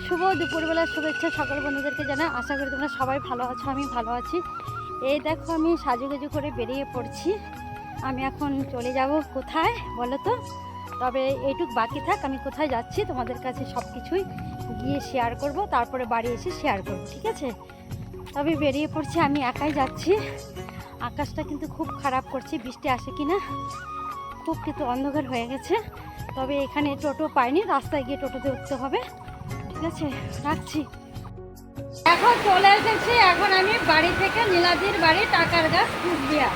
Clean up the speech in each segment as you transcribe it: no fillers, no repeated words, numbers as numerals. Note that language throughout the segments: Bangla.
শুভ দুপুরবেলার শুভেচ্ছা সকল বন্ধুদেরকে জানাই। আশা করি তোমরা সবাই ভালো আছো, আমি ভালো আছি। এই দেখো আমি সাজুগুজু করে বেরিয়ে পড়ছি। আমি এখন চলে যাব কোথায় বলো তো, তবে এইটুক বাকি থাক। আমি কোথায় যাচ্ছি তোমাদের কাছে সব কিছুই গিয়ে শেয়ার করব, তারপরে বাড়ি এসে শেয়ার করব, ঠিক আছে? তবে বেরিয়ে পড়ছি, আমি একাই যাচ্ছি। আকাশটা কিন্তু খুব খারাপ করছে, বৃষ্টি আসে কি না, খুব কিন্তু অন্ধকার হয়ে গেছে। তবে এখানে টোটো পাইনি, রাস্তায় গিয়ে টোটোতে উঠতে হবে, ঠিক আছে? রাখছি। এখন চলে এসেছি, এখন আমি বাড়ি থেকে নীলাদির বাড়ি টাকার গাছ কুচবিহার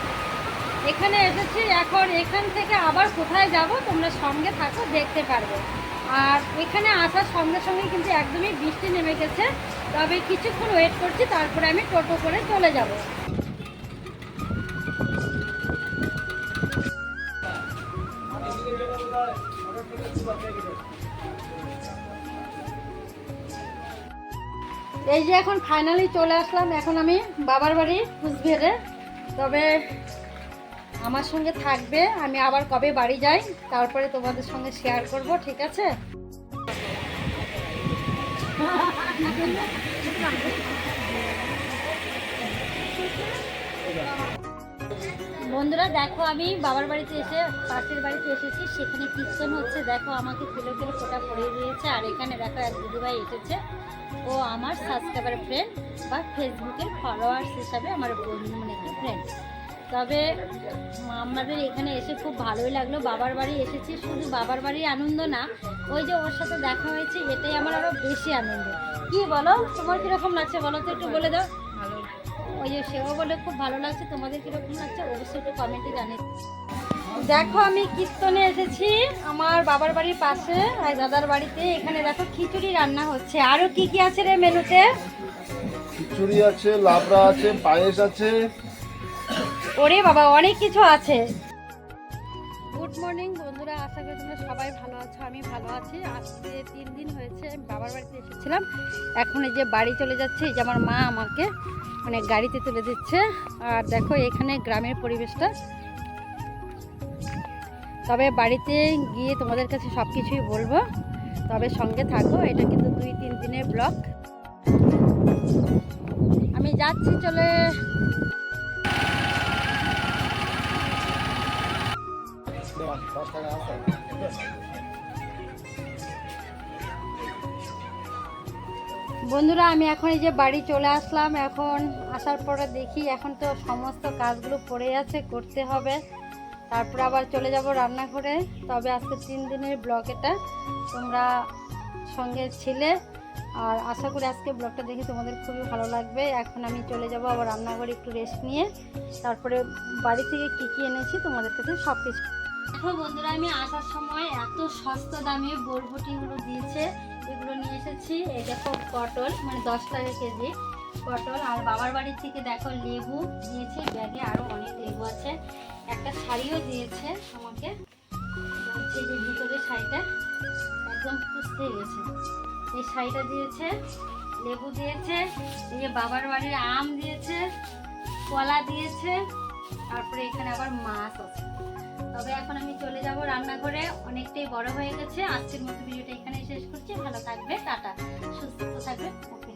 এখানে এসেছি। এখন এখান থেকে আবার কোথায় যাব তোমরা সঙ্গে থাকো, দেখতে পারবে। আর এখানে আসার সঙ্গে সঙ্গে কিন্তু একদমই বৃষ্টি নেমে গেছে। তবে কিছুক্ষণ ওয়েট করছি, তারপরে আমি টোটো করে চলে যাব। এই যে এখন ফাইনালি চলে আসলাম, এখন আমি বাবার বাড়ি কুচবিহারে। তবে আমার সঙ্গে থাকবে, আমি আবার কবে বাড়ি যাই তারপরে তোমাদের সঙ্গে শেয়ার করব, ঠিক আছে? বন্ধুরা দেখো, আমি বাবার বাড়িতে এসে পাশের বাড়িতে এসেছি, সেখানে কীর্তন হচ্ছে। দেখো আমাকে তুলে তুলে ফোটা পড়িয়ে দিয়েছে। আর এখানে দেখো এক দিদিভাই এসেছে, ও আমার সাবস্ক্রাইবার ফ্রেন্ড বা ফেসবুকের ফলোয়ার্স হিসাবে আমার বন্ধু, মানে ফ্রেন্ড। তবে আমাদের এখানে এসে খুব ভালোই লাগলো। বাবার বাড়ি এসেছি, শুধু বাবার বাড়ির আনন্দ না, ওই যে ওর সাথে দেখা হয়েছে, এটাই আমার আরও বেশি আনন্দ। কি বলো, তোমার কীরকম লাগছে বলো তো, একটু বলে দাও। ভালো, ওই যে সেও বলে খুব ভালো লাগছে। তোমাদের কীরকম লাগছে অবশ্যই একটু কমেন্টে জানিয়ে। দেখো আমি কীর্তনে এসেছি আমার বাবার বাড়ির পাশে দাদার বাড়িতে। এখানে দেখো খিচুড়ি রান্না হচ্ছে। আরও কি কি আছে রে মেনুতে? খিচুড়ি আছে, লাবড়া আছে, পায়েস আছে। ওরে বাবা, অনেক কিছু আছে। গুড মর্নিং বন্ধুরা, আশা করি তোমরা সবাই ভালো আছো, আমি ভালো আছি। আজকে 3 দিন হয়েছে আমি বাবার বাড়িতে এসেছিলাম। এখন এই যে বাড়ি চলে যাচ্ছে, এই যে আমার মা আমাকে মানে গাড়িতে তুলে দিচ্ছে। আর দেখো এখানে গ্রামের পরিবেশটা। তবে বাড়িতে গিয়ে তোমাদের কাছে সব কিছুই বলবো, তবে সঙ্গে থাকো। এটা কিন্তু 2-3 দিনের ব্লগ। আমি যাচ্ছি, চলে। বন্ধুরা আমি এখন এই যে বাড়ি চলে আসলাম। এখন আসার পরে দেখি, এখন তো সমস্ত কাজগুলো পড়ে আছে, করতে হবে। তারপরে আবার চলে যাব রান্নাঘরে। তবে আজকে 3 দিনের ব্লগ, এটা তোমরা সঙ্গে ছিলে। আর আশা করি আজকে ব্লগটা দেখে তোমাদের খুবই ভালো লাগবে। এখন আমি চলে যাব আবার রান্নাঘরে একটু রেস্ট নিয়ে, তারপরে বাড়ি থেকে কী কী এনেছি তোমাদের কাছে সব কিছু। দেখো বন্ধুরা, আমি আসার সময় এত সস্তা দামে বরবটিগুলো দিয়েছে, এগুলো নিয়ে এসেছি। এই দেখো পটল, মানে 10 টাকা কেজি পটল। আর বাবার বাড়ি থেকে দেখো লেবু দিয়েছে ব্যাগে, আরও অনেক লেবু আছে। একটা শাড়িও দিয়েছে আমাকে, হচ্ছে যে ভিতরে শাড়িটা একদম কুচতে গেছে, এই শাড়িটা দিয়েছে। লেবু দিয়েছে, এই যে বাবার বাড়ির আম দিয়েছে, কলা দিয়েছে, তারপরে এখানে আবার মাছ আছে। তবে এখন আমি চলে যাব রান্নাঘরে, অনেকটাই বড় হয়ে গেছে। আজকের মতো ভিডিওটা এখানে শেষ করছি। ভালো থাকবে, টাটা, সুস্থ থাকবে, ওকে।